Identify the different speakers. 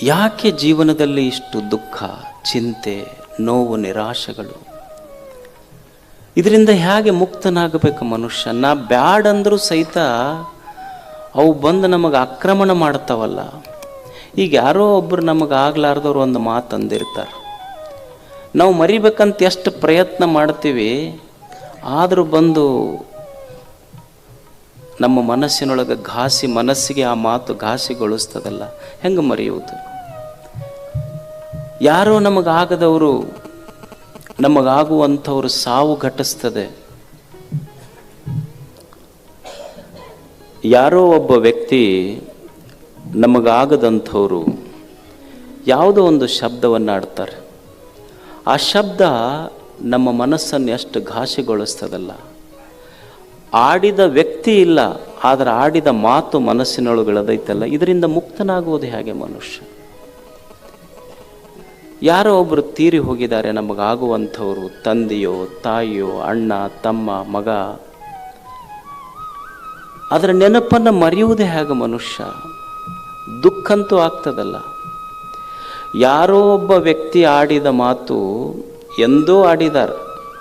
Speaker 1: ಯಾಕೆ ಜೀವನದಲ್ಲಿ ಇಷ್ಟು ದುಃಖ, ಚಿಂತೆ, ನೋವು, ನಿರಾಶೆಗಳು? ಇದರಿಂದ ಹೇಗೆ ಮುಕ್ತನಾಗಬೇಕು ಮನುಷ್ಯ? ನಾ ಬ್ಯಾಡಂದ್ರೂ ಸಹಿತ ಅವು ಬಂದು ನಮಗೆ ಆಕ್ರಮಣ ಮಾಡ್ತಾವಲ್ಲ. ಈಗ ಯಾರೋ ಒಬ್ಬರು ನಮಗೆ ಆಗ್ಲಾರ್ದವ್ರು ಒಂದು ಮಾತು ಅಂದಿರ್ತಾರೆ, ನಾವು ಮರಿಬೇಕಂತ ಎಷ್ಟು ಪ್ರಯತ್ನ ಮಾಡ್ತೀವಿ, ಆದರೂ ಬಂದು ನಮ್ಮ ಮನಸ್ಸಿನೊಳಗೆ ಮನಸ್ಸಿಗೆ ಆ ಮಾತು ಘಾಸಿಗೊಳಿಸ್ತದಲ್ಲ, ಹೆಂಗೆ ಮರೆಯುವುದು? ಯಾರೋ ನಮಗಾಗದವರು ನಮಗಾಗುವಂಥವ್ರು ಸಾವು ಘಟಿಸ್ತದೆ. ಯಾರೋ ಒಬ್ಬ ವ್ಯಕ್ತಿ ನಮಗಾಗದಂಥವ್ರು ಯಾವುದೋ ಒಂದು ಶಬ್ದವನ್ನು ಆಡ್ತಾರೆ. ಆ ಶಬ್ದ ನಮ್ಮ ಮನಸ್ಸನ್ನು ಎಷ್ಟು ಘಾಸಿಗೊಳಿಸ್ತದಲ್ಲ. ಆಡಿದ ವ್ಯಕ್ತಿ ಇಲ್ಲ, ಆದರೆ ಆಡಿದ ಮಾತು ಮನಸ್ಸಿನೊಳಗಳದೈತಲ್ಲ, ಇದರಿಂದ ಮುಕ್ತನಾಗುವುದು ಹೇಗೆ ಮನುಷ್ಯ? ಯಾರೋ ಒಬ್ಬರು ತೀರಿ ಹೋಗಿದ್ದಾರೆ ನಮಗಾಗುವಂಥವ್ರು, ತಂದೆಯೋ ತಾಯಿಯೋ ಅಣ್ಣ ತಮ್ಮ ಮಗ. ಅದರ ನೆನಪನ್ನು ಮರೆಯುವುದೇ ಹೇಗೆ ಮನುಷ್ಯ? ದುಃಖಂತೂ ಆಗ್ತದಲ್ಲ. ಯಾರೋ ಒಬ್ಬ ವ್ಯಕ್ತಿ ಆಡಿದ ಮಾತು ಎಂದೋ ಆಡಿದಾರೆ,